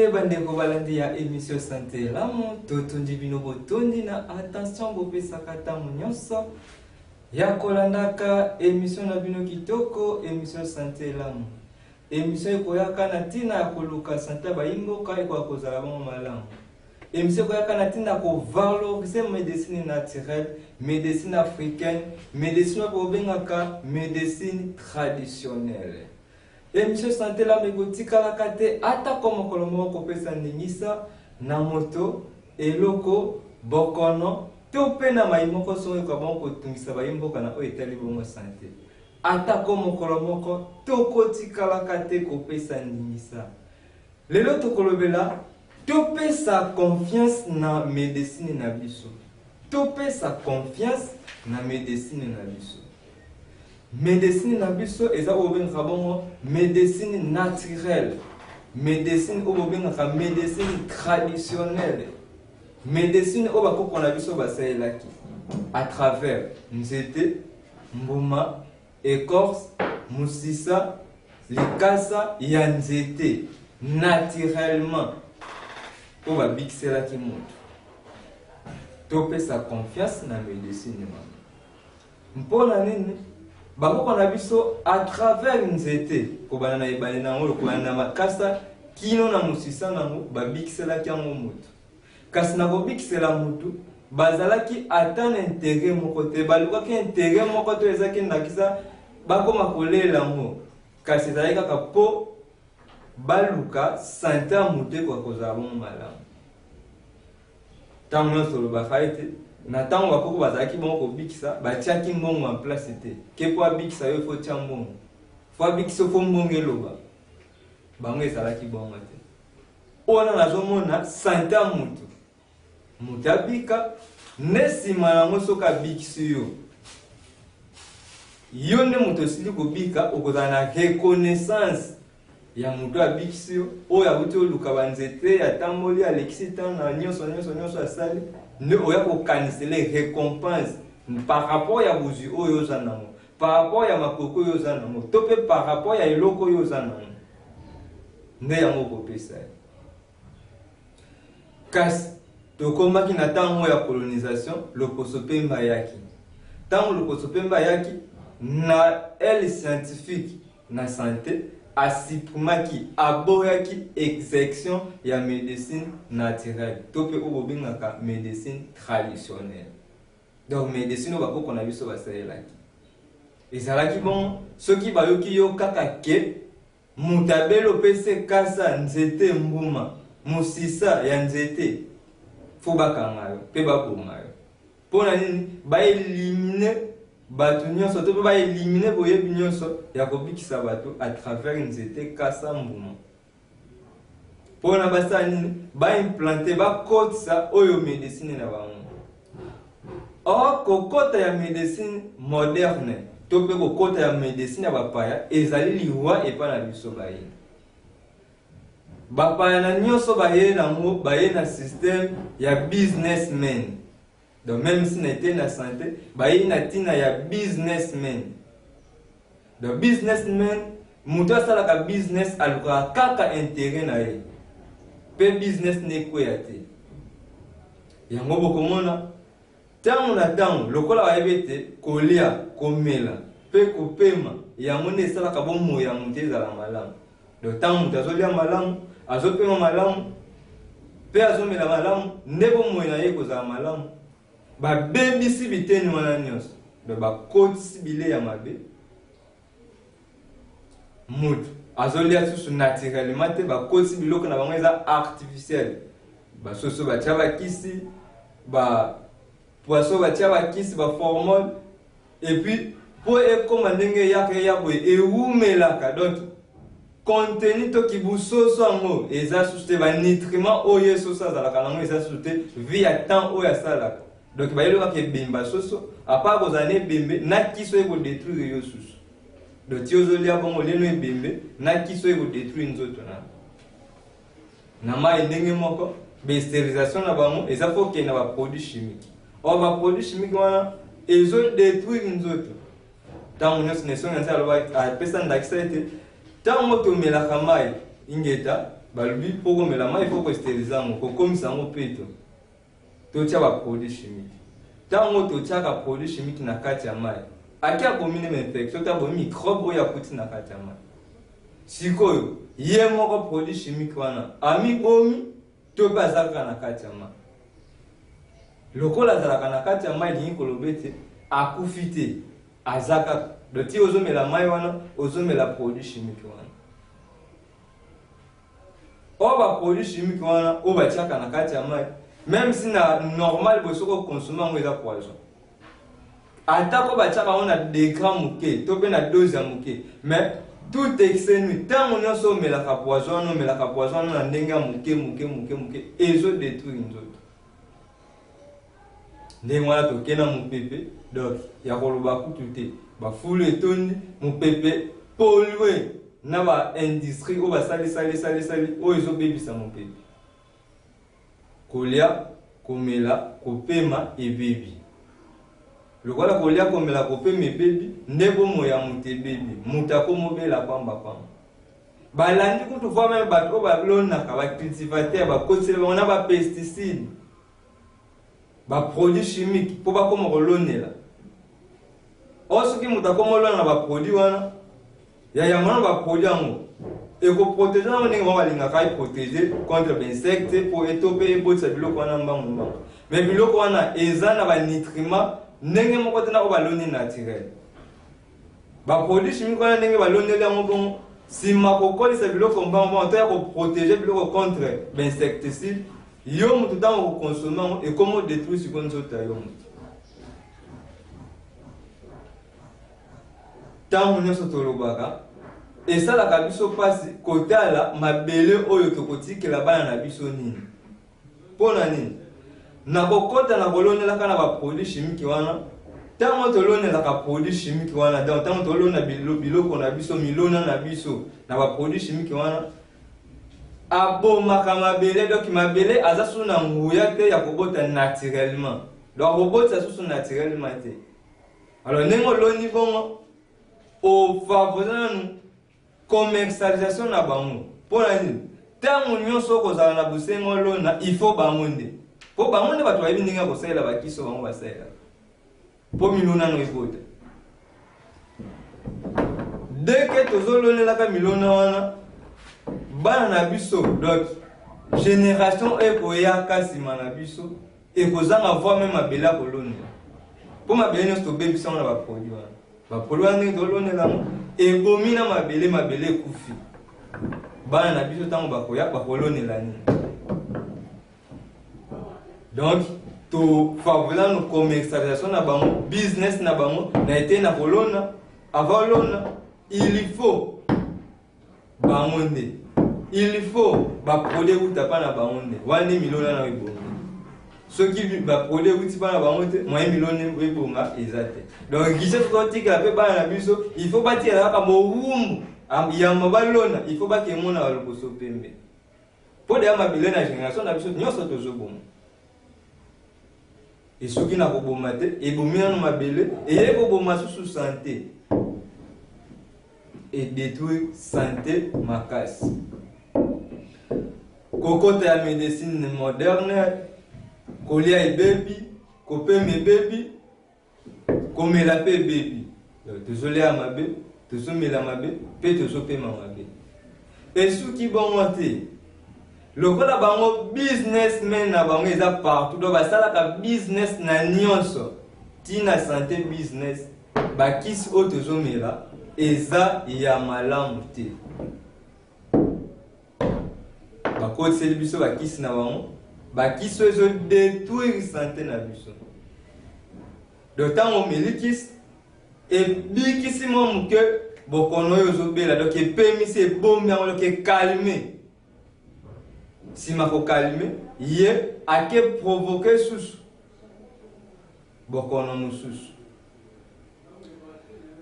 Bonjour bandeko balandi ya émission santé lamu totondi bino botondi na attention bopesaka ntango nyonso ya kolandaka émission na bino kitoko émission santé lamu émission ekoyaka na ntina ya koluka santé bayimboka ekoya kozala bango malamu émission ekoyaka na ntina kovalorize médecine naturelle médecine africaine médecine oyo bobengaka médecine traditionnelle. Émission santé la megotika kate ata komo kolomo kopesa ndingisa na moto eloko bokono to pe na maimoko so ko bonko tungisa bayimboka na o etali bongo santé ata komo kolomoko to kotika kate kopesa ndingisa lelo to kolobela to pesa confiance na médecine na biso to pesa confiance na médecine na biso. Médecine na biso eza obenga bongo médecine naturelle, médecine obenga médecine traditionnelle, médecine obako na biso basaelaki à travers nzete, mbuma, écorce, musisa, likasa ya nzete naturellement oba bixelaki moto. Topé sa confiance na médecine mama. Mpona nini? Bako na biso à travers nzete ko bana na ibale na ngolo ko na makasa kino na musisa nango babikisela kyango mutu kasi na bobikisela mutu bazalaki atana intérêt moko te baluka ke intérêt moko to ezaki ndakisa bako makolela ngo kasi zalika ka po baluka santé mutu ko kozala bon malamu tango solo ba faite na tango bakoko bazaki bongo bikisa batiaki mbongo en place te ke po bikisa yo fo tia mbongo fo bikisa fo mbongo eloba bango ezalaki bongo te ona nazomona santé mutu mutabika nesima nango soka bikisi yo nde mutu osili kobika okozala na reconnaissance ya mutu abikisi yo oyo abuti oluka banzete atamboli alekisi ntango na nyonso asali ne oya ko canceler récompense par rapport ya buzu oyo zanango par rapport ya makoko yo zanango to pe par rapport ya eloko yo zanango nde yango kopesa kasi tokomaki na tango ya colonisation loposo pemba yaki tango loposo pemba yaki na elle scientifique na santé asipumaki aboyaki exception ya médecine naturelle tope obobingaka médecine traditionnelle donc médecine bakoko na biso basalelaki ezalaki bon soki bayoki yo kaka ke mutabelo pese kasa nzete mbuma musisa ya nzete fo bakanga yo pe babonga yo pona nini baelimine batu nyonso to ba éliminer boyebi nyonso ya kobikisa bato à travers nzete kasa mbuma pona basani ba implanter ba kotsa oyo médecine na bango kokota ya médecine moderne to pe kokota ya médecine ya bapaya ezali liwa epa na biso baye bapaya na nyonso baye nango baye na système ya businessman. Donc même si n'était na santé, bayi na tina ya businessman. Donc businessman, muto sala ka business aluka kaka intérêt na ye. Pe business ne kweyate. Yango bokomona tango na tango lokola bayebete kolia komela pe kopema yango ne sala ka bomo ya muteza la malamu. Donc tango mutazolia malamu, azopema malamu, pe azomela malamu, nebo moyo na ye kozala malamu. Ba baby si biteni wana nyonso do ba koti bile ya mabe mutu azolia susu naturellement te ba koti biloko na bango eza artificiel ba soso ba tia ba kisi ba poisson ba tia ba kisi ba formol et puis po e koma ndenge yake ya boye e umelaka donc contenu to kibusoso ngo eza susu te ba nutriments oyo soso azalaka nango eza susu te via temps oyo asalaka. Donc ba yelo ke bimba soso apa kozane bimbe na kiso eko détruire yo susu donc tiozolia bongo leno bimbe na kiso eko détruire nzoto na mai ndenge moko be stérilisation na bango eza faut que na ba produits chimiques ba produits chimiques wana ezo détruire nzoto tango nyonso ne songa nzalo ba pesa ndakisa ete tango to melaka mai ingeta balobi po komela mai il faut ko steriliser yango kokomisa yango peto totia baproduit chimique ntango totiaka produit chimique na kati ya mai aki akomi na infection to abomi microbe oyo akuti na kati ya mai sikoyo ye moko produit chimique wana amibomi to mpe azalaka na kati ya mai lokola azalaka na kati ya mai lingi koloba ete akufi te aza kaka do ti ozomela mai wana ozomela produit chimique wana oyo baproduit chimique wana oyo batiaka na kati ya mai même si na normal bosoko okonsome yango eza poison atako batiaka yango na degré moke to mpe na dose ya moke mais tout excès nui ntango nyonso omelaka poison wana omelaka poison wana na ndenge ya moke ezodétruire nzoto ndenge wana tokenda mopepe donc ya koloba kutu te bafulu etondi mopepe pollué na baindustrie oyo basali oyo ezobebisa mopepe kolia komela kopema ebebi lokola kolia komela kopema ebebi nde bomo ya moto ebebi moto akomobela pamba balandi kutu voi meme bato oyo balonaka bacultivateur bakotisa bango na bapesticide baproduit chimique mpo bakoma kolonela oyo soki moto akoma olona na baproduit wana ya yango na baproduit yango ekoprotege nango ndenge bango balingaka eprotege contre bainsecte mpo eto mpe ebotisa biloko wana mbangu mais biloko wana eza na banitriment ndenge moko te na oyo baloni naturel baproduit chimique wana ndenge baloneli yango bongo nsima kokolisa biloko mbangu to ya koprotege biloko contre bainsecticide yo moto ntango kokonsome yango ekoma odétruire sikoyo nzoto ya yo moto ntango nyonso tolobaka esalaka biso mpasi kotala mabele oyo tokotikela bana na biso nini mpo na nini na kokota na kolonelaka na baproduit chimique wana ntango tolonelaka produit chimique wana ntango tolona biloko na biso milona na biso na baproduit chimique wana abomaka mabele donc mabele aza susu na nguya te ya kobota naturellement donc akobotisa susu naturellement te alors ndenge oloni bongo ofavorise nanu commercialisation na bango mpo na nini ntango nyonso okozala na bosengo olona il faut bango nde mpo bango nde bato bayebi ndenge ya kosalela bakiso bango basalela mpo milonano ebota deke tozolonelaka milona wana bana na biso donc génération ekoyaka nsima na biso ekozanga voi meme mabele ya kolonela mpo mabele nyonso tobebisa ngo na baproduit wana baproduit wana ndenge tolonelango ebomi na mabele ekufi bana na biso ntango bakoya bakolonela nini donc tofavorise no commercialisation na bango business na bango na ete na kolona avant lona il faut bango nde il faut baproduit uta pa na bango nde wana milona na ebonga soki baproduit uti pa na bango te moye milona ebonga eza te donc gise tokotikela mpe bana na biso il faut batikela kaka mowumbu yamba balona il faut bakemona balokoso pembe mpo deya mabele na génération na biso nyonso tozoboma esoki na koboma te ebomi nano mabele eye koboma susu santé edétruire santé makasi kokota ya médecine moderne kolia ebebi kopema ebebi komela mpe ebebi tozolia mabe tozomela mabe mpe tozopema mabe esuki bongo te lokola bango businessmen na bango eza partout donc basalaka business na nyonso tina santé business bakisi oyo tozomela eza ya malamu te bakotiseli biso bakisi na bango bakisi oyo ezodétruire santé na biso donc ntango omeli kisi ebikisi mwa moke bokono oyo ozobela donc epemisi ebombi yango donc ekalme nsima kokalme ye ake provoke susu bokono mosusu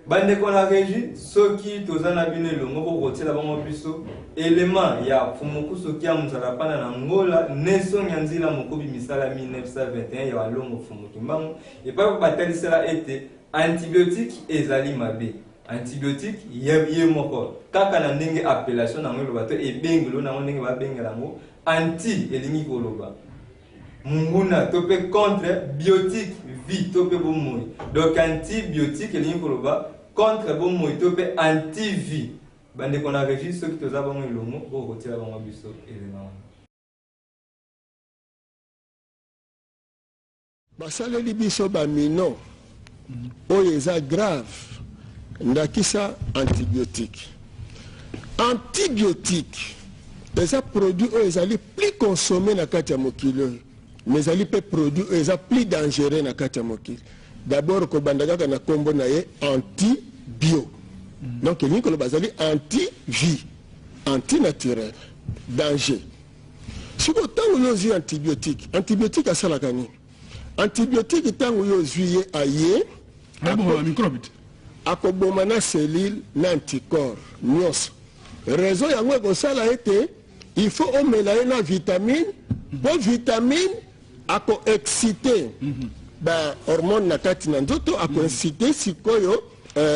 bandeko na régie soki toza na bino elongo kokotiela bango biso élément ya fumuku soki ya mozala pana na ngola nesongi ya nzela mokobi misala 1921 ya walongo fumuki mbango epai batalisela ete antibiotique ezali mabe antibiotique ye moko kaka na ndenge appellation na ngolo bato e bengelo na ndenge ba bengela ngo anti elingi koloba munguna tope contre biotique vie tope bomoi donc antibiotique elingi koloba contre bomoi tope anti vie bande qu'on a registre ceux qui toza bango ilongo bo kotira bango biso élément basaleli biso bamino oyo eza grave ndakisa antibiotique eza produit oyo ezali plus consommé na kati ya mokili oyo mais ezali pe produit oyo eza plus dangereux na kati ya mokili d'abord kobanda kaka na kombo na ye antibio donc elingi koloba bazali anti-vie anti-naturel danger siko ntango yo ozwi antibiotique asalaka nini antibiotique ntango yo ozwi ye aye akoboma na cellule na anticorps nyonso raison yango ekosala ete il faut omela ye na vitamine po vitamine akoexcite bahormone na kati na nzoto akoexcite sikoyo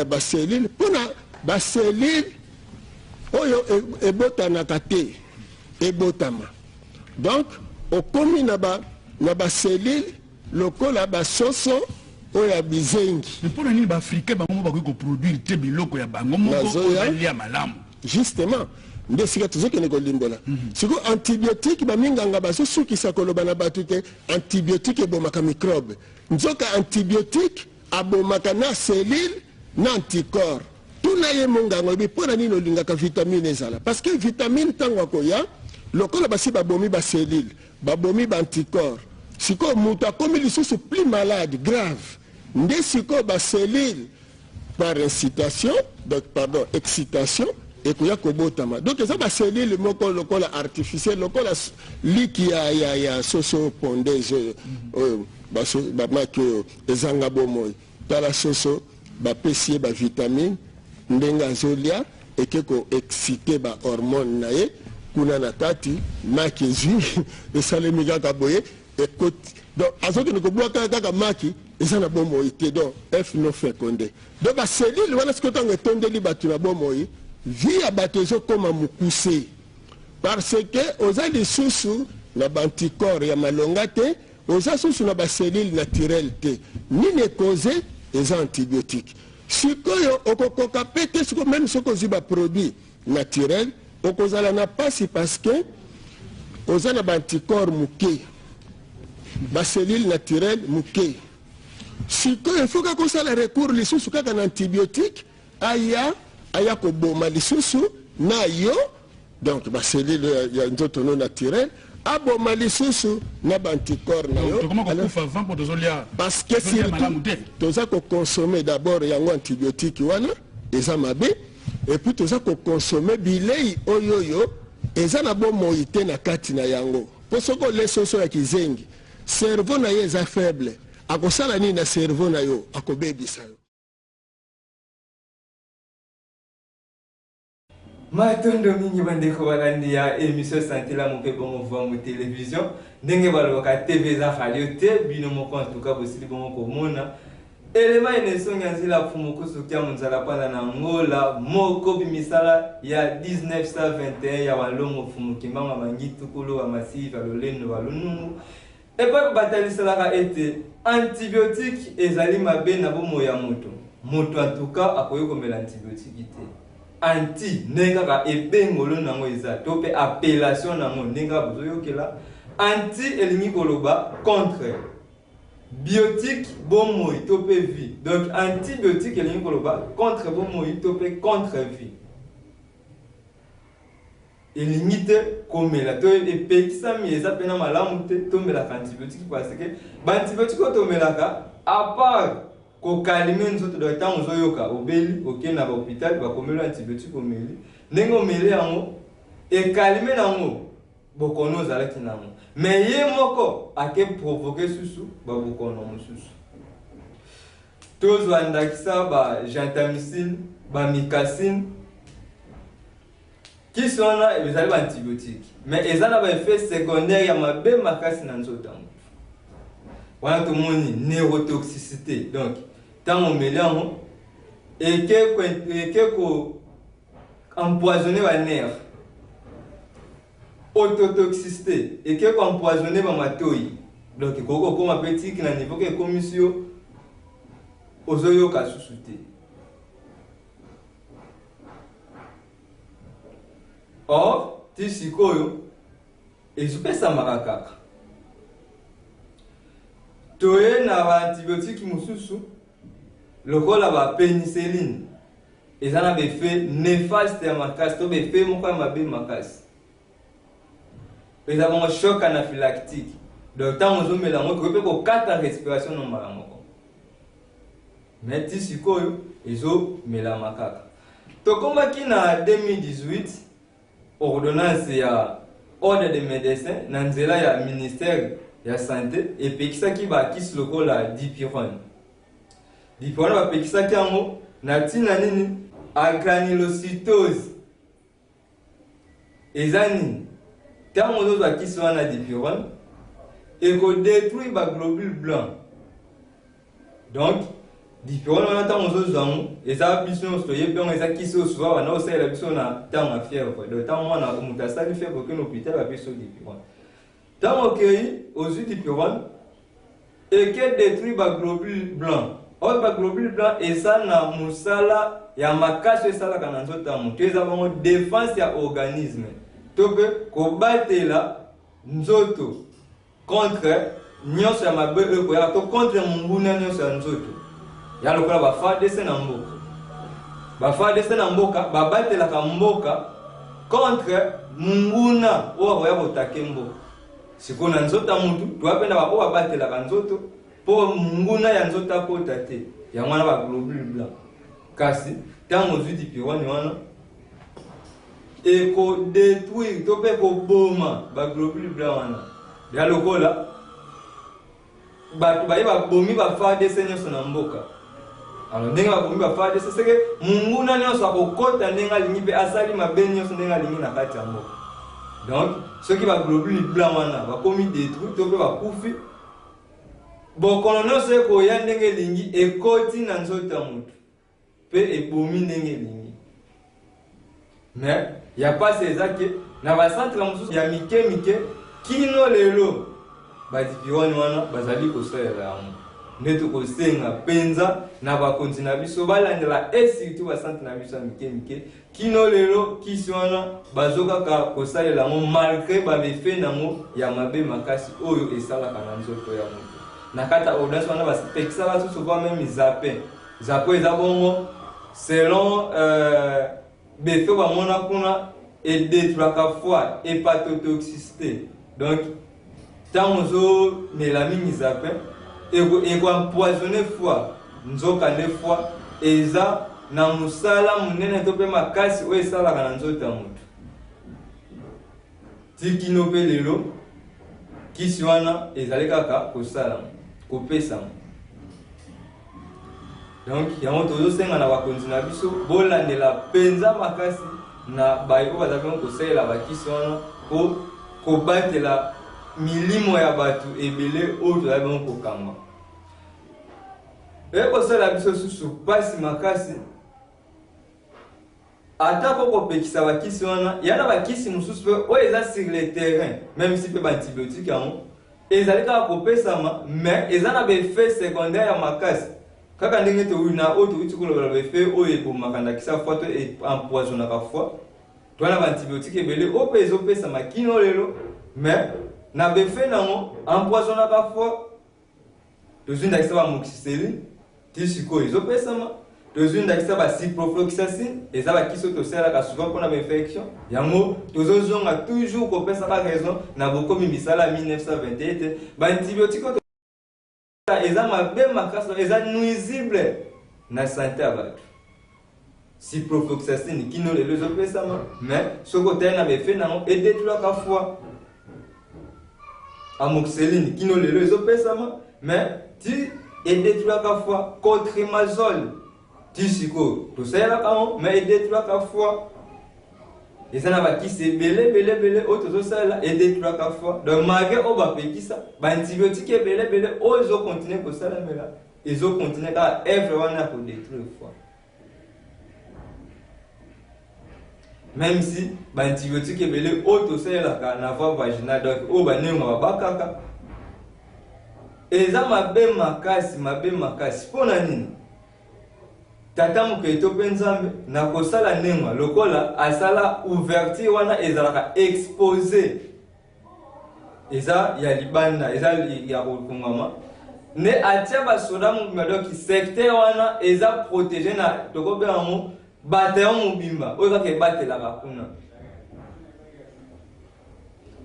bacellule mpona bacellule oyo ebotanaka te ebotama donc okomi na bacellule lokola basoso oyo ya bizengi mpona nini baafricain bango mo bakoki koproduire te biloko ya bango moko balia malamu justement nde sika tozokende kolimbola siko antibiotique baminganga bazosukisa koloba na bato te antibiotique ebomaka microbe nzoka antibiotique abomaka na cellule na anticorps tuna ye mongango ebi mpona nini olingaka vitamine ezala parce que vitamine ntango akoya lokola basi babomi bacellule babomi baanticorps siko moto akomi lisusu plus malade grave nde siko bacellule par incitation donc pardon excitation ekoya kobotama donc eza bacellule moko lokola artificiel lokola liki ya soso pondeuse oyo bamaki oyo ezanga bomoi tala soso bapesi ye bavitamine ndenge azolia eke koexcite bahormone na ye kuna na kati maki ezwi esalemi kaka boye ekoti donc azokende kobwaka kaka maki eza na bomoi te donc f no fécondé donc bacellule wana siko ntango etondeli bato na bomoi vie ya bato ezokoma mokuse parce que oza lisusu na baanticorps ya malonga te oza susu na bacellule naturelle te nini ekoze eza antibiotique sikoyo okokoka pe te siko même soki ozwi baproduit naturel okozala na pasi parce que oza na baanticorps moke bacellule naturelle moke sikoyo ifo kaka osala recours lisusu kaka na antibiotique aya koboma lisusu na yo donc bacellule ya nzoto no naturel aboma lisusu na baanticorps na yo parce que surtout toza kokonsome d'abord yango antibiotique wana eza mabe et puis toza kokonsome bilei oyoyo eza na bomoi te na kati na yango mpo soki ole soso ya kizengi cerveau na ye eza faible akosala nini na cerveau na yo akobebisa yo matondo mingi bandeko balandi ya émission santé la mope bongo voir mo télévision ndenge balobaka tv za falio te bino moko en tout cas bosili bongo komona elema enesongi nzila fumu kusukia munzala pala na ngola moko bimisala ya 1921 ya walongo fumu kimbanga mangitu kolo wa masiva lolendo walunungu epa batalisalaka ete antibiotique ezali mabe na bomo ya moto en tout cas akoyo komela antibiotique te anti nenga ebengolo nango eza to pe appellation nango nenga bozoyokela anti elingi koloba contre biotique bomoi to pe vie donc antibiotique elingi koloba contre bomoi to pe contre vie elingi te komela to epekisa mi eza pena malamu te tomelaka antibiotique parce que baantibiotique otomelaka à part kokalime nzoto do tango zoyoka obeli okena ba hôpital ba komela antibiotique omeli ndenge omeli yango ekalime nango bokono zalaki nango mais ye moko ake provoquer susu ba bokono mususu tozo andakisa ba gentamicine ba micacine qui sont là et ezali ba antibiotique mais ezala ba effet secondaire ya mabe makasi na nzoto yango wana tomoni neurotoxicité donc tant on mélange et que empoisonner les nerfs, autotoxicité, et que empoisonner les matouilles. Donc, il faut que un petit qui n'a niveau que commission aux oyo ka sous-souté. Or, tisikoyo, et je peux ça marakaka. Toye na antibiotique mususu, le col la pénicilline. Et ça a des faits néfastes à ma casse, tout des faits mon frère m'a bien ma casse. Et ça a un choc anaphylactique. Donc, tant que je me la montre, je peux 4 respirations dans ma mort. Mais tisikoyo, ils ont mis la macaque. Donc, comme en 2018, ordonnance il y a ordre des médecins, dans il y a ministère de la santé, et puis ça qui va qui le col la dipyrone. Dipyrone va puis ça qui en haut, natina nini, agranulocytose. Et ça nini, quand on va qui soit la dipyrone, et qu'on détruit les globules blancs. Donc, dipyrone on attend aux autres hommes, et ça a plus de choses, et ça qui se soit, on a aussi la personne à temps à fièvre. Donc, tant on a un mutation qui fait qu'aucun hôpital a besoin de dipyrone. Tant on cueille aux yeux dipyrone, et qu'elle détruit les globules blancs. Or, les globules blancs, et ça, na musala, il y a ma cache, et ça, là, quand on a un tu es avoir une défense à l'organisme. Donc, qu'on batte là, nous autres. Contre nyonso ya mabe eko ya to contre munguna nyonso ya nzoto ya lokola ba FARDC na mboka ba FARDC na mboka ba batela ka mboka contre munguna oyo ya kotake mboka siko na nzoto mutu twapenda ba oyo batela ka nzoto po munguna ya nzoto akota te ya mwana ba globule blanc kasi tango zudi piwani wana eko détruire to pe ko boma ba globule blanc wana ya lokola batu baye babomi ba FARDC nyonso na mboka. Alors ndenge babomi ba FARDC c'est que munguna nyonso akokota ndenge alingi pe asali mabe nyonso ndenge alingi na kati ya mboka. Donc ceux qui ba globule blanc wana bakomi détruit to pe bakufi bokono nyonso ko ya ndenge lingi ekoti na nzoto ya mutu pe ebomi ndenge lingi. Mais il y a pas ces actes na ba centre mususu ya mike kino lelo badipirone wana bazali kosalela yango neto kosenga penza na bakonzi na biso balandela surtout ba centre na biso mike kino lelo kisi wana bazokaka kosalela yango malgré bamefe nango ya mabe makasi oyo esalaka na nzoto ya moto na kata audience wana baspekisaka tout souvent même zappé eza bongo selon befe bamona kuna et détruaka fois hépatotoxicité. Donc, tant que mélamine zappé, et qu'on empoisonne fois, nous avons fois, et ça, na musala munene tope makasi ou ça la kananzo tamutu. Tiki no pe lelo, kisi wana ezali kaka kosala, kopesa. Donc, yango tozo senga na bakonzi na biso bolandela penza makasi na bayo bazakon kosalela bakisi wana ko batela milimo ya batu ebele oyo ya bon kokamba. Et kosala biso susu pasi makasi atako kopekisa bakisi wana yana bakisi mususu o eza sur le terrain même si pe ba antibiotique yango ezali kaka kopesama mais ezana be effet secondaire ya makasi kaka ndenge to wina oto utikolo ba effet o ebomaka kisa fois to empoisonner ka fois to na antibiotique ebele o pe ezopesama kino lelo mais na be effet nango empoisonner ka fois to zinda kisa ba moxicilline tisiko ezopesama tozuni ndakisa ba ciprofloxacine eza ba kiso to sala ka souvent pour infection yango tozozonga toujours ko pesa ka raison na bokomi misala 1921 ba antibiotique eza mabe makasa eza nuisible na santé ya bato ciprofloxacine kino lelo ezopesama mais soko tena be fait nango et détruire ka fois amoxicilline kino lelo ezopesama mais ti et détruire ka fois cotrimazole tisiko to sala ka mais détruire ka fois et ça na ba ki se belé auto sala et détruire ka fois donc malgré o ba pekisa ba antibiotique belé o zo continuer ko sala mela ezo continuer ka œuvre wana ko détruire fois même si antibiotique ebele auto selaka na voie vaginale donc o banengo bakaka eza mabe makasi pona nini tata moketo pe nzambe na kosala nengo lokola asala ouverture wana ezalaka exposé eza ya libanda eza ya kokungama ne atia basoda mobimba donc secteur wana eza protégé na tokobela mo bataillon mobimba oyo kaka ebatelaka kuna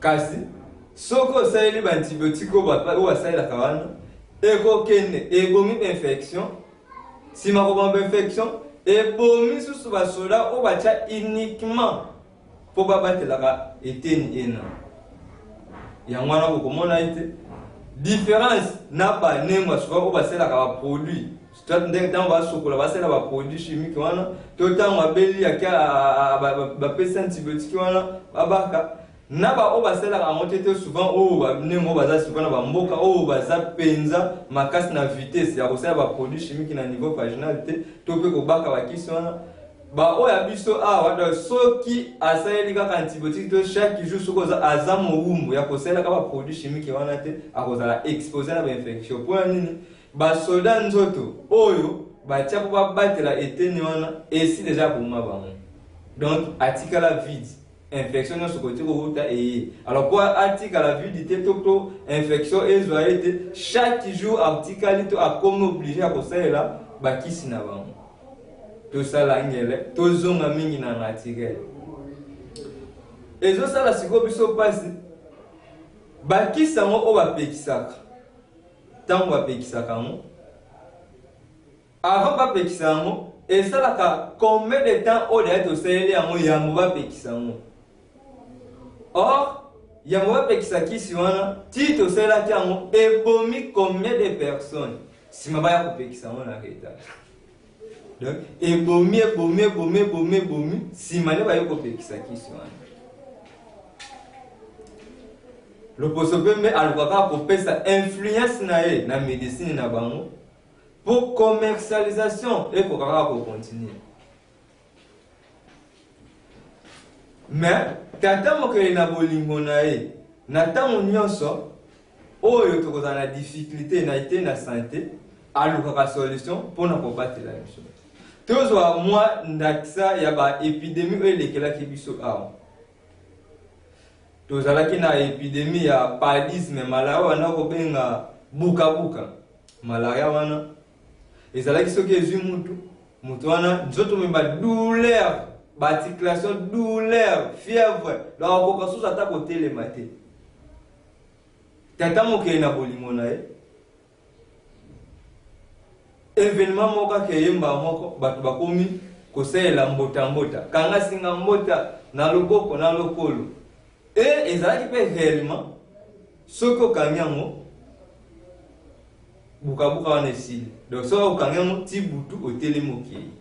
kasi soko osaleli baantibiotique oyo basalelaka wana ekokende ebomi infection sima kobamba infection ebomi susu basoda oyo batia uniquement mpo babatelaka eteni ena yango wana kokomona ete différence na banengo souvent oyo basalelaka baproduit ndenge ntango basokola basala baproduit chimique wana to ntango abeli akia bapesa antibiotique wana babaka na baoyo basalelaka yango te souvent oyo banengo baza souvent na bamboka oyo baza mpenza makasi na vitesse ya kosala baproduit chimique na niveau vaginal te to mpe kobaka bakisi wana baoyo ya biso awa donc soki asaleli kaka antibiotique to chaque jour soki aza mowumbu ya kosalelaka baproduit chimique wana te akozala expose na bainfection mpo ya nini basoda nzoto oyo batia mpo babatela eteni wana esi deja boma bango donc atikala vide infection nyonso koti kouta eye alors mpo atikala vide te to infection ezwa ye te chaque jour atikali to akomi oblige ya kosalela bakisi na bango tosala ngele tozonga mingi na article ezosala sikoyo biso mpasi bakisi yango oyo bapekisaka ntango bapekisaka yango avant bapekisa yango esalaka combien de temps oyo deya tosaleli yango bapekisa yango or yango bapekisa kisi wana ti tosalelaki yango ebomi combien de personnes sima baya kopekisa yango na reta donc ebomi sima nde baye kopekisa kisi wana loposo pembe alukaka kopesa influence na ye na médecine na bango pour commercialisation ekokaka kocontinue mais tata mokeli na bolingo na ye na ntango nyonso oyo tokozala na difficulté na ete na santé alukaka solution mpona kobatela biso tozwa mwa ndakisa ya baépidémie oyo elekelaki biso awa tozalaki na épidémie ya paludisme malaria wana kobenga bukabuka malaria wana ezalaki soki ezwi mutu wana nzoto memba douleur baarticulation douleur fièvre donc akoka susu ata kotelema te tata mokeli na bolingo na ye événement moko akeyemba moko bato bakomi kosalela mbota kanga singa mbota na loboko na lokolo e ezalaki mpe réellement soki okangi yango bukabuka wana esili donc soki okangi yango ti butu otelemi okei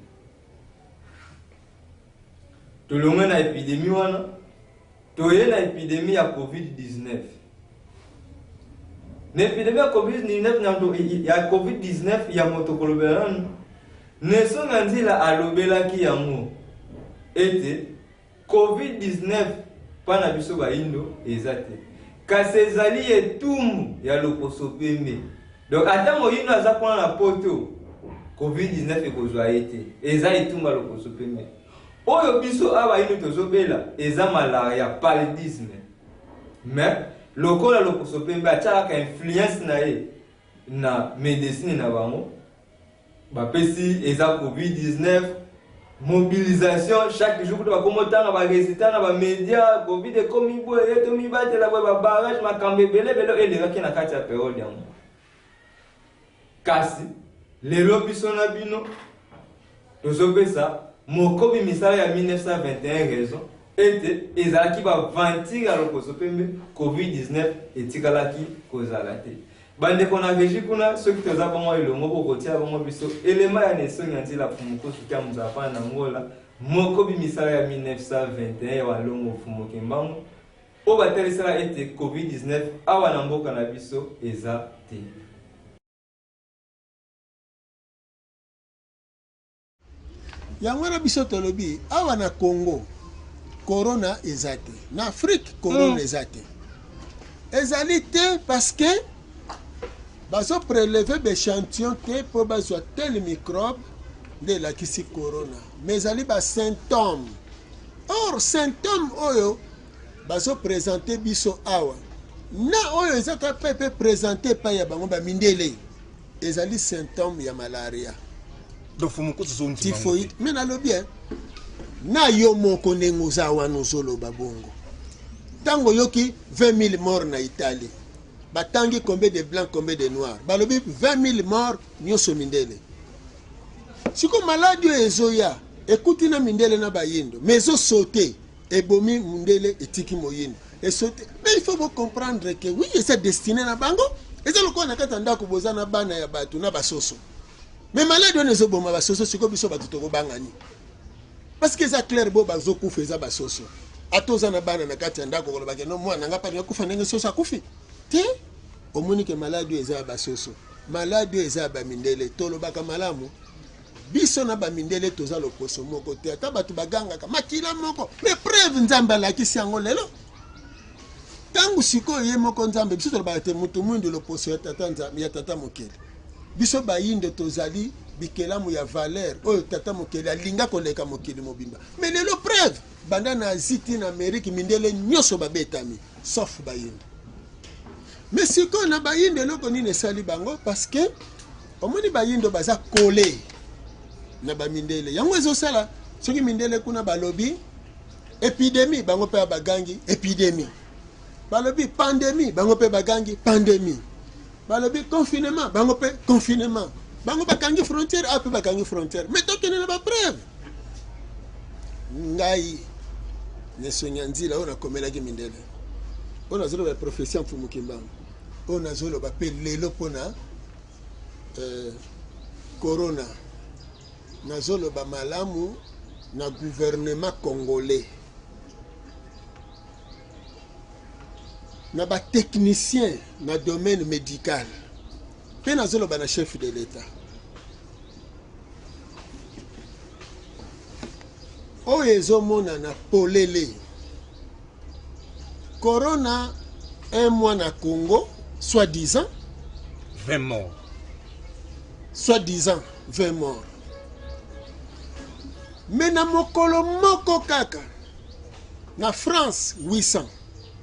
tolongwe na épidémie wana toye na épidémie ya covid-19 na épidémie ya covid-19 ya moto kolobela nanu nesonga nzila alobelaki yango ete covid-19 pana biso baindo eza te kasi ezali etumbu ya loposo pembe donc ata moyindo aza kuna na poto covid-19 ekozwa ye te eza etumbu ya loposo pembe oyo biso awa ino tozobela eza malaria paludisme mais lokola loposo pembe atialaka influence na ye na médecine na bango bapesi eza covid-19 mobilisation chaque jour kuta bakomotanga baresultat na bamédia covid ekomi boye tomibatela boye babarrage makambo ebele elekaki na kati ya periode yango kasi lelo biso na bino tozopesa mokobi misala ya 1921 raison ete ezalaki baventure ya loposo pembe covid-19 etikalaki kozala te bandeko na régie kuna soki toza bongo elongo bokotia bongo biso elema ya nesongi ya nzela fumukosu kya muzapana na ngola mokobi misala ya 1921 ya walongo fumuke mbango oyo batalisala ete covid-19 awa na mboka na biso eza te. yango na biso tolobi awa na Congo corona ezate na Afrique corona ezate ezali te parce que bazo prélever l'échantillon te pour bazwa tel microbe de la kisi corona mais ezali ba symptôme or symptôme oyo bazo présenter biso awa na oyo ezaka pepe présenter pa ya bango ba mindele ezali symptôme ya malaria donc faut moko zo typhoïde mais na lo bien na yo moko nengoza wana ozoloba bongo tango yoki 20 000 morts na Italie batangi combien de blancs combien de noirs balobi 20 000 morts nyoso mindele siko maladie ezoya ekuti na mindele na bayindo mais ezo sauter ebomi mindele etiki moyindo et sauter mais il faut vous comprendre que oui c'est destiné na bango eza lokwa na kata ndako boza na bana ya batu na basoso mais maladie on ezo boma basoso siko biso batu toko bangani parce que ça clair bo bazo kufa eza basoso atoza na bana na kati ndako koloba ke no mwana nga pa kufa ndenge soso akufi te omoni ke maladie eza basoso maladie eza ba mindele tolobaka malamu biso na ba mindele toza loposo moko te ata batu baganga ka makila moko mais preuve nzambe alakisi yango lelo tangu siko ye moko nzambe biso tolobaka te mutu mwindu loposo ya tata nzambe ya tata mokele biso bayinde tozali bikelamu ya valeur oyo tata mokele alinga koleka mokili mobimba mais lelo preuve banda na Asie na Amérique mindele nyoso babetami sauf bayinde mais siko na bayinde loko nini esali bango parce que omoni bayindo baza collé na ba mindele yango ezosala soki mindele kuna balobi épidémie bango pe bagangi épidémie balobi pandémie bango pe bagangi pandémie balobi confinement bango pe confinement bango bakangi frontière ape bakangi frontière mais tokene na ba preuve ngai nesonya nzila ona komelaki mindele ona zolo ba prophétie mfumu kimbanga ona zolo ba pe lelo pona corona na zolo ba malamu na gouvernement congolais na ba technicien na domaine médical pe na zolo ba na chef de l'état oyo ezomona na polele corona un mois na Congo soi-disant 20 morts soi-disant 20 morts mais na mokolo moko kaka na France 800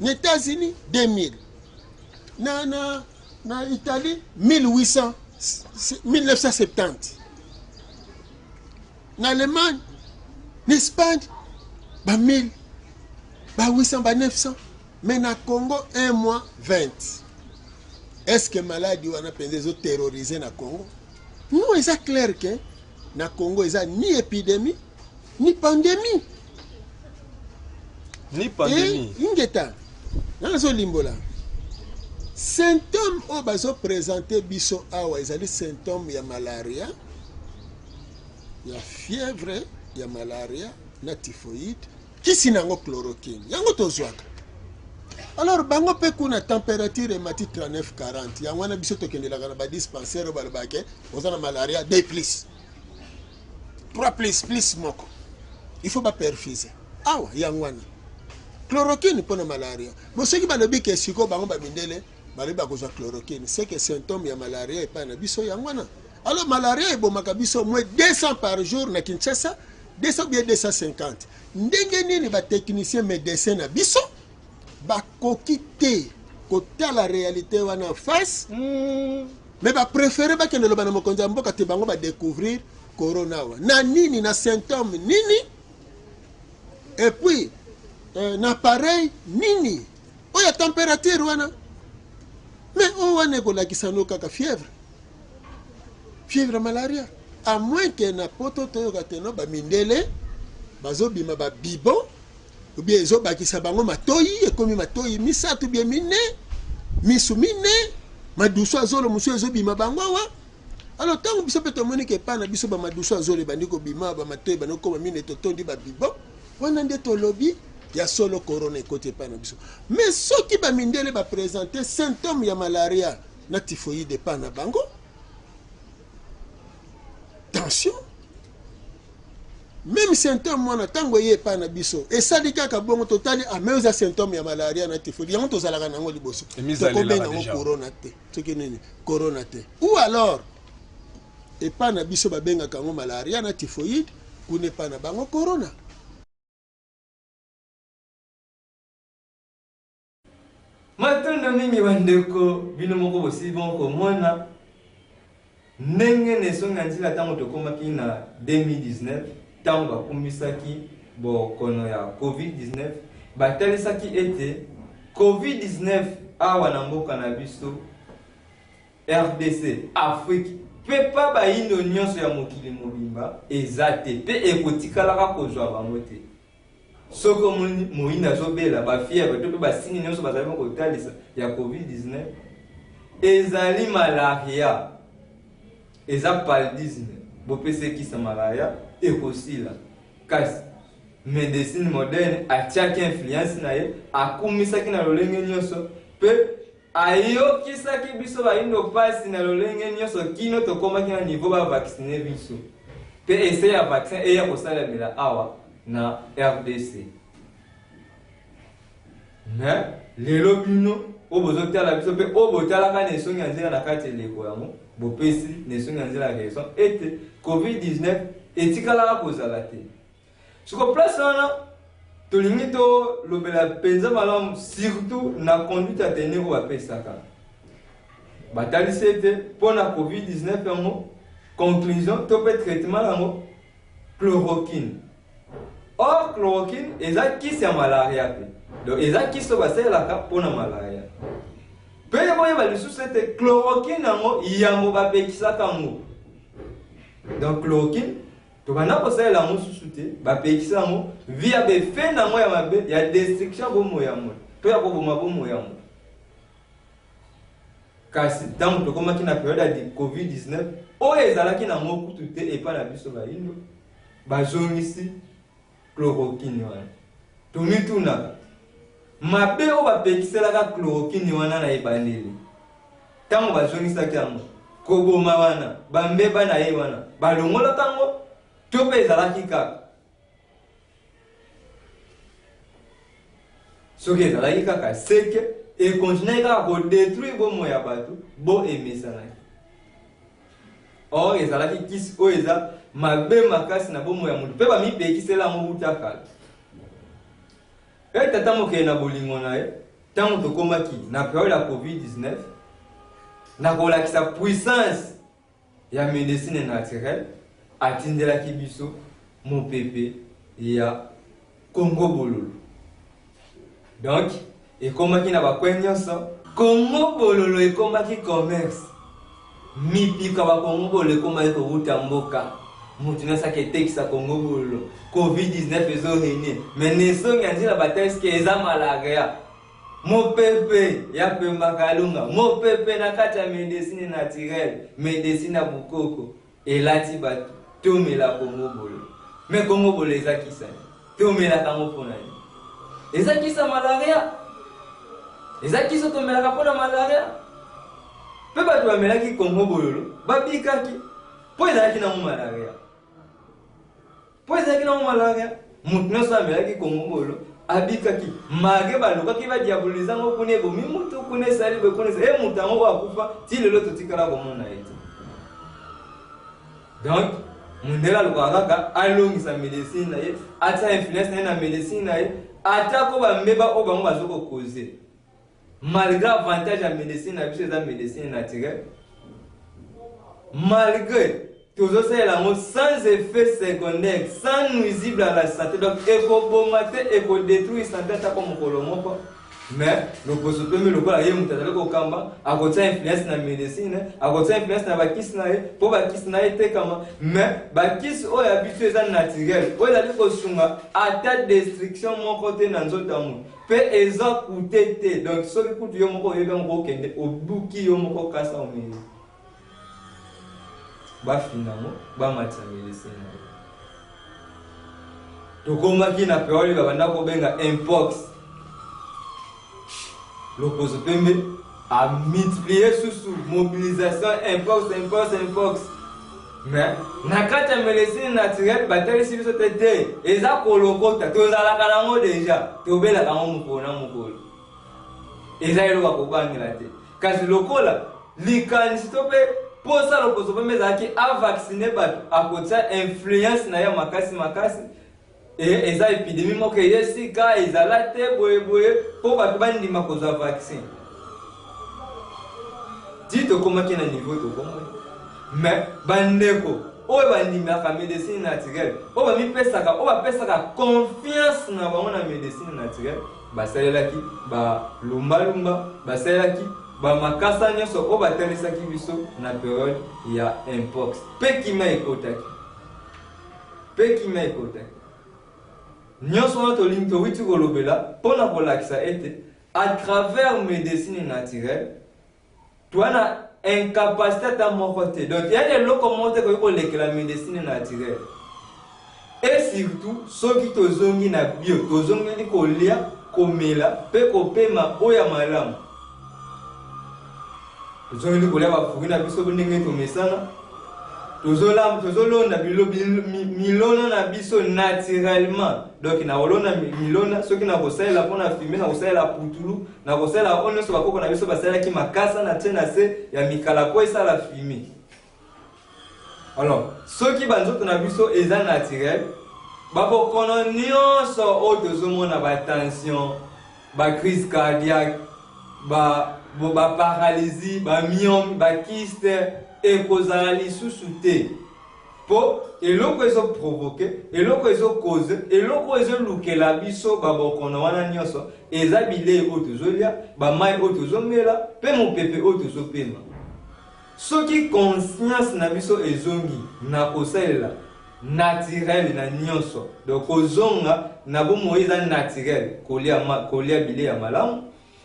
na États-Unis 2000 na Italie 1800 1970 na Allemagne na Espagne ba 1000 ba 800 ba 900 mais na Congo un mois 20 est-ce que maladie wana penza zo terroriser na Congo non c'est clair que na Congo eza ni épidémie ni pandémie ingeta nazo limbola symptôme o bazo présenter biso awa ezali symptôme ya malaria ya fièvre ya malaria na typhoïde kisi nango chloroquine yango tozwaka alors bango pe kuna température mati 39-40 yango wana biso tokendelaka na ba dispensaire balobake ozana malaria 2 plus 3 plus moko il faut pas perfuser awa yango wana chloroquine pour la malaria mais ceux qui balobi ke siko bango ba mindele balobi ba kozwa chloroquine c'est que symptôme ya malaria et pas na biso yango wana alors malaria ebomaka biso moins 200 par jour na Kinshasa 200 bien 250 ndenge nini ba technicien médecin na biso ba kokite kota la réalité wana en face mais ba préférer ba kende loba na mokonza mboka te bango ba découvrir corona wa na nini na symptôme nini et puis na pareil nini oya température wana mais o wana kolakisa no kaka fièvre malaria à moins que na poto toyoka teno ba mindele bazobima ba bibo ou bien ezo bakisa bango matoyi ekomi matoyi misatu bien mine misu mine maduso azolo musu ezobima bango wa alors tango biso pe tomoni ke pana biso ba maduso azolo bandiko bima ba matoyi banoko ba mine totondi ba bibo wana nde tolobi ya solo corona côté pana biso mais soki ba mindele ba présenter symptômes ya malaria na typhoïde pana bango tension même symptôme wana tango ye pa na biso esali kaka bongo totali ameuza symptôme ya malaria na typhoïde yango tozalaka nango liboso tokobenga ngo corona te soki nini corona te ou alors epa na biso babengaka ngo malaria na typhoïde kuna epa na bango corona. Matondo mingi bandeko bino moko bosi bon komona ndenge nesonga nzila tango tokomaki na 2019 tango bakumbisaki bokono ya COVID-19 batalisaki ete COVID-19 awa na mboka na biso RDC Afrique pe pa bayindo nyonso ya mokili mobimba eza te pe ekotikalaka kozwa bango te. Soko moyinda azobela bafièvre to pe basini nyonso bazali kotalisa ya COVID-19 ezali malaria eza paludisme bopesekisa malaria ekosila kasi médecine moderne atiaki influence na ye akumisaki na lolenge nyonso pe ayokisaki biso bayindo pasi na lolenge nyonso kino tokomaki na niveau bavaccine biso pe ese ya vaccin eya kosalemela awa na RDC. Mais lelo bino obozotala biso pe obotalaka nesongi ya nzela na kati eleko yango bopesi nesongi ya nzela ya raison ete COVID-19 etikalaka kozala te. Soko place wana tolingi tolobela mpenza malamu surtout na conduite ya tenir oyo bapesaka batalisi ete mpo na COVID-19 yango conclusion to pe traitement yango chloroquine. Or chloroquine eza kisi ya malaria pe. Donc eza kisi to basalelaka mpona malaria. Pe boyeba lisusu ete chloroquine yango yango bapekisaka yango. Donc chloroquine to bana kosalela yango susu te bapekisa yango via befe nango ya mabe ya destruction bomo ya moto to ya koboma bomo ya moto. Kasi tango tokomaki na période ya COVID-19 oyo ezalaki nango kutu te epa na biso bayindo bazongisi chloroquine wana. Tomitunaka mabe oyo bapekiselaka chloroquine wana na ebandeli tango bazongisaki yango koboma wana bambeba na ye wana balongolaka yango to mpe ezalaki kaka soki ezalaki kaka seke ekontinue kaka kodétruire bomo ya bato bo emesanaki. Or ezalaki kisi oyo eza mabe makasi na bomo ya moto mpe bamipekisela yango wuta kala. Tata mokeye na bolingo na ye ntango tokomaki na période ya COVID-19 na kolakisa puissance ya médecine naturelle atindelaki biso mopepe ya Congo Bololo. Donc ekomaki na bakwe nyonso Congo Bololo ekomaki commerce mipika ba Congo Bololo ekomaki kowuta mboka mutu nyonso etekisa Congo Bololo COVID-19 ezorenye mais nesongi nzila bateske eza malaria mopepe ya Pemba Kalunga mopepe na kati ya médecine naturelle médecine ya bukoko elati bato tomela Congo Bololo. Mais Congo Bololo eza kisa tomela kango mpona ye eza kisa malaria eza kisa tomelaka mpona malaria pe bato bamelaki Congo Bololo babikaki po ezalaki nango malaria mutu nyonso amelaki Congo Bololo abikaki mage balukaki badiaboliza ngo kuna ebomi mutu kuna esali boye kuna mutu yango oyo akufa ti lelo totikala komona ye te. Donc mundela alukaka kaka alongisa médecine na ye atia influence na ye na médecine na ye atako bambeba oyo bango bazokokoze malgré avantage ya médecine na biso eza médecine naturelle malgré tozosalela yango sans effet secondaire sans nuisible à la santé. Donc ekoboma te ekodétruire santé atako mokolo moko mais loposo pembe lokola ye mutu azali kokamba akotia influence na médecine akotia influence na bakisi na ye mpo bakisi na ye tekama mais bakisi oyo ya biso eza naturel oyo ezali kosunga ata destruction moko te na nzoto ya motu mpe eza kute te. Donc soki kutu yo moko oyebi yango kokende obuki yo moko kasa omeli bafinango bamatisa médecine na ye. Tokomaki na période babanda kobenga mpox loposo pembe a multiplié sous mobilisation impox mais na kati ya médecine naturelle batalisi biso te eza kolokota tozalaka nango deja tobelaka ngo mokolo na mokolo eza eloko akobangela te kasi lokola likanisi to mpe posa lokoso mpe ezalaki avaccine bato akotia influence na ye makasi eza épidémie moko eye sika ezala te boyeboye mpo bato bandima kozwa vaccine ti tokomaki na niveau tokomaki mais bandeko oyo bandimaka médecine naturelle oyo bapesaka confiance na bango na médecine naturelle basalelaki balumbalumba basalelaki bamakasa nyonso oyo batalisaki biso na periode ya impox mpe kimia ekotaki nyonso wana tolingi towiti kolobela mpona kolakisa ete à travers médecine naturelle toana incapacité ta moko te donc il y a des locaux te ko kolekela médecine naturelle et surtout soki tozongi na bio tozongi kolia komela pe kopema oya malamu tozongi kolia bafuki na biso ndenge tomesana tozolonda milona na biso naturellement donc na olona milona soki na kosalela pona fumer na kosalela putulu na kosalela ono so bakoko na biso basalaki makasa na tena se ya mikala po esa la fumer alors soki banzoto na biso eza naturel bakokono nyonso oyo tozomona batension bacrise cardiaque baparalysie bamyome bakiste ekozala lisusu te po eloko ezoprovoke eloko ezocause eloko ezolukela biso babokono wana nyonso eza bilei oyo tozolia bamai oyo tozomela mpe mopepe oyo tozopema soki conscience na biso ezongi na kosalela naturel na nyonso donc kozonga na bomoi eza naturel kolia bilei ya malamu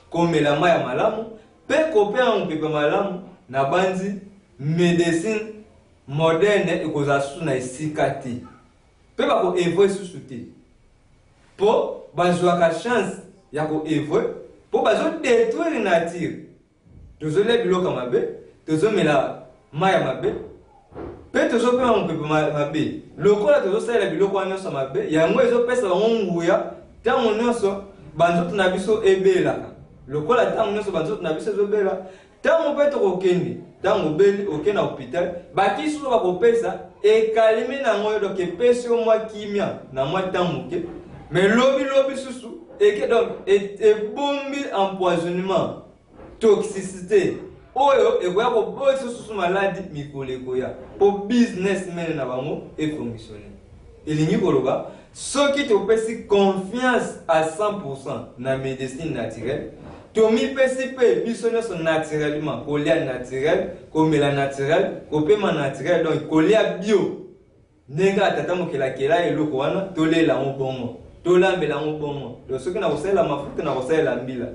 komela mai ya malamu mpe kopema mopepe malamu na banzi médecine moderne ekozala susu na esika te mpe bakoevre susu te mpo bazwaka chance ya koevre mpo bazodétruire nature tozolia biloko mabe tozomela mai ya mabe mpe tozopema mopepe mabe lokola tozosalela biloko wana nyonso mabe yango ezopesa bango nguya ntango nyonso banzoto na biso ebelaka lokola ntango nyonso banzoto na biso ezobela ntango mpe tokokende ntango obeli okende na hôpital bakisi oyo bakopesa ekalimi nango oyo donc epesi yo mwa kimia na mwa ntango moke mais lobi susu eke donc ebombi empoisonnement toxicité oyo ekoya koboyisa susu maladi mikolo ekoya po businessmen na bango efonctionne elingi koloba soki topesi confiance à 100% na médecine naturelle tomipesi mpe biso nyonso naturellement kolia naturel komela naturel kopema naturel donc kolia bio ndenge atata mokelakela eloko wana tolela ngo bongo tolambela ngo bongo donc soki na kosalela mafuta na kosalela mbila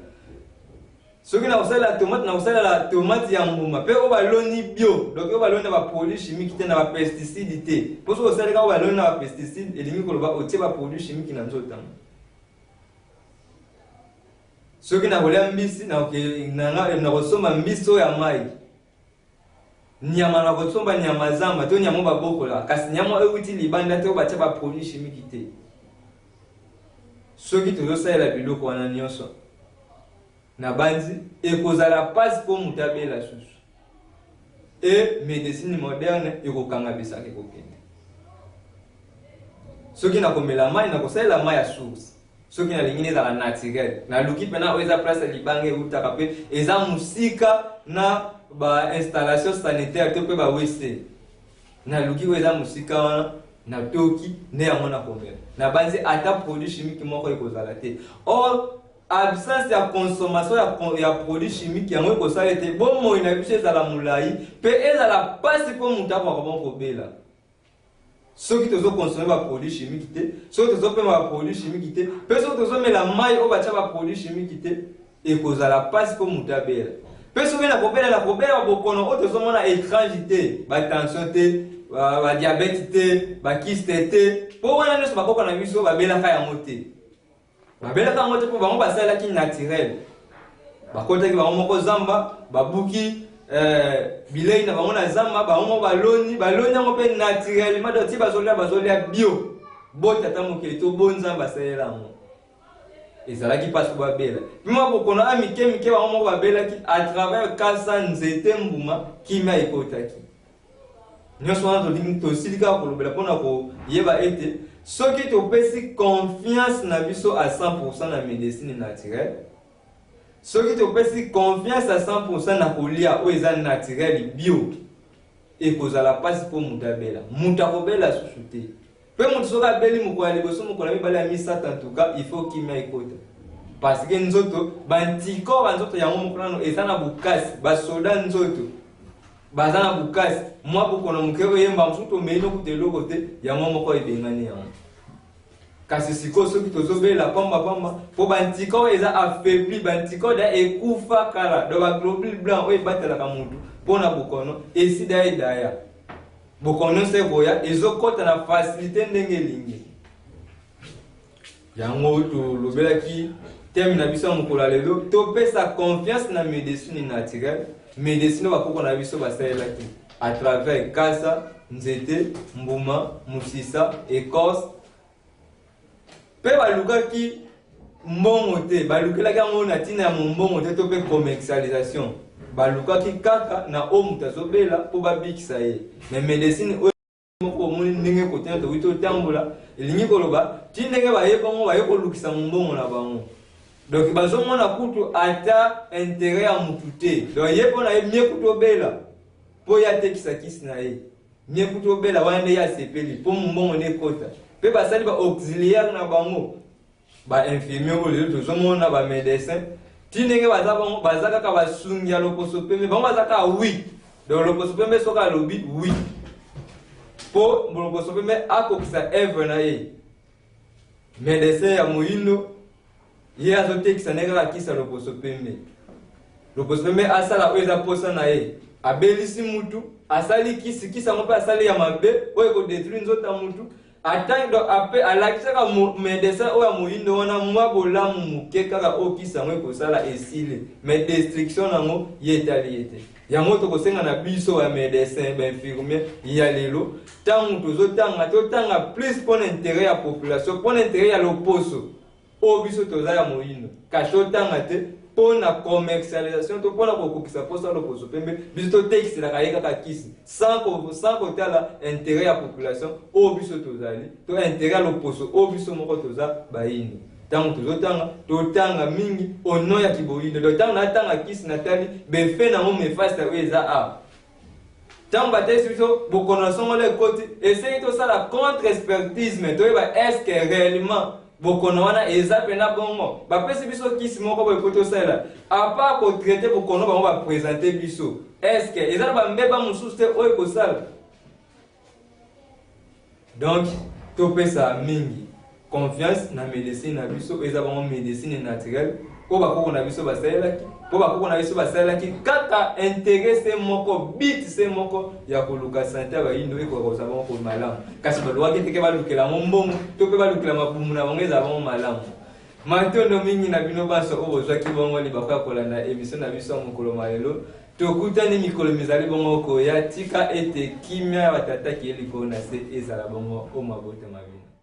soki na kosalela tomate na kosalela tomate ya mbuma mpe oyo baloni bio donc oyo baloni na baproduit chimique te na bapesticide te mpo soki osalelaka oyo baloni na bapesticide elingi koloba otie baproduit chimique na nzoto soki na kolia mbisi na kosomba mbisi oyo ya mai nyama na kosomba nyama zamba to nyama babokola kasi nyama oyo euti libanda te oyo batia baproduit chimique te soki tozosalela biloko wana nyonso na banzi ekozala pasi mpo moto abela susu e médecine moderne ekokanga bisaka ekokende soki na komela mai na kosalela mai ya source soki nalingi ezala naturel naluki mpena oyo eza place ya libanga eutaka mpe eza mosika na bainstallation sanitaire to mpe bawese naluki oyo eza mosika wana natoki nde yango na komela na banzi ata produit chimique moko ekozala te or absence ya consommation ya produit chimique yango ekosala ete bomoi na biso ezala molai mpe ezala pasi mpo moto akoka bongo kobela soki tozokonsome baproduit chimique te soki tozopema baproduit chimique te mpe soki tozomela mai oyo batia baproduit chimique te ekozala pasi mpo moto abela mpe soki na kobela babokono oyo tozomona étrange te batension te badiabete te bakiste te mpo wana nyonso bakoka na biso babelaka yango te babelaka yango te mpo bango basalelaki naturel bakotaki bango moko zamba babuki bilei na bango na zamba bango baloni yango pe naturellement donc ti bazolia bio bota ta mokili to bonza basalela ngo ezalaki passe ko babela bima bokono amike bango babelaki à travers kasa nzete mbuma kimia ekotaki nyonso wana tolingi tosilika kolobela mpona koyeba ete soki topesi confiance na biso à 100% na médecine naturelle soki topesi confiance à 100% na kolia oyo eza naturel bio ekozala pasi mpo moto abela moto akobela susu te mpe moto soki abeli mokolo ya liboso mokolo ya mibale ya misata en tout cas il faut kimia ekota parce que nzoto bantikor banzoto yango moko nano eza na bokasi basoda nzoto baza na bokasi mwa bokono moke oyemba mosusu tomei nokuta eloko te yango moko ebengani yango kasi siko soki tozobela pamba po bantikor eza affaibli bantikor da ekufa kala do baglobule blanc oyo ebatelaka mutu mpona bokono esida edaya bokono se boya ezokota na facilité ndenge elingi yango tolobelaki teme na biso ya mokolo ya lelo topesa confiance na médecine naturelle médecine bakoko na biso basalelaki à travers kasa nzete mbuma musisa écorce pe balukaki mbongo te balukelaki yango na ntina ya mombongo te to mpe commercialisation balukaki kaka na oyo moto azobela mpo babikisa ye me médecine oyo moko omoni ndenge kotina tokoki totambola elingi koloba ti ndenge baye bango baye kolukisa mombongo na bango donc bazomona kutu ata intérêt ya motu te donc ye mpo na ye mie kutu obela mpo ye atekisa kisi na ye mie kutu obela wana nde ye asepeli mpo mombongo nde ekota pe basali ba auxiliaire na bango ba infirmier oyo lelo tozomona ba médecin ti ndenge baza kaka basungi ya loposo pembe bango baza kaka oui donc loposo pembe soki alobi oui mpo loposo pembe akokisa evre na ye médecin ya moyindo ye azotekisa ndenge kaka kisa loposo pembe asala oyo eza posa na ye abelisi mutu asali kisi yango mpe asali ya mabe oyo ekodétruire nzota mutu atando ape alakisaka médecin oyo ya moyindo wana mwa bolamu moke kaka oyo kisi yango ekosala esile mais destruction nango ye etali ete yango tokosenga na biso ya médecin bainfirmier ya lelo ntango totanga plus mpona intérêt ya population mpona intérêt ya loposo oyo biso toza ya moyindo kasi totanga te mpona commercialisation to mpona kokokisa posa loposo pembe biso totekiselaka ye kaka kisi sans kotala intérêt ya population oyo biso tozali to intérêt ya loposo oyo biso moko toza bayindo ntango totanga mingi ono ya kiboyindo donc ntango natanga kisi natali befe nango mefasi oyo eza a ntango batesi biso bokono songolo ekoti esengeli tosala contre expertise toyeba est-ce que réellement bokono wana eza pena bongo bapesi biso kisi moko boye koto sala apa ko traiter bokono bango ba présenter biso est-ce que eza ba mbeba mususu te oyo ko sala donc to pesa mingi confiance na médecine na biso eza bango médecine naturelle ko bakoko na biso basalelaki po bakoko na biso basalelaki kaka intérêt se moko bit se moko ya koluka santé bayindo ekokoza bango ko malamu kasi balwaki teke balukela mbongo to pe balukela mabumu na bango eza bango malamu matondo mingi na bino baso oyo bozwaki bongo libaka kolanda émission na biso mokolo malelo tokutani mikolo mizali bongo koya tika ete kimia ya batataki elikolo na se ezala bongo o mabota mabino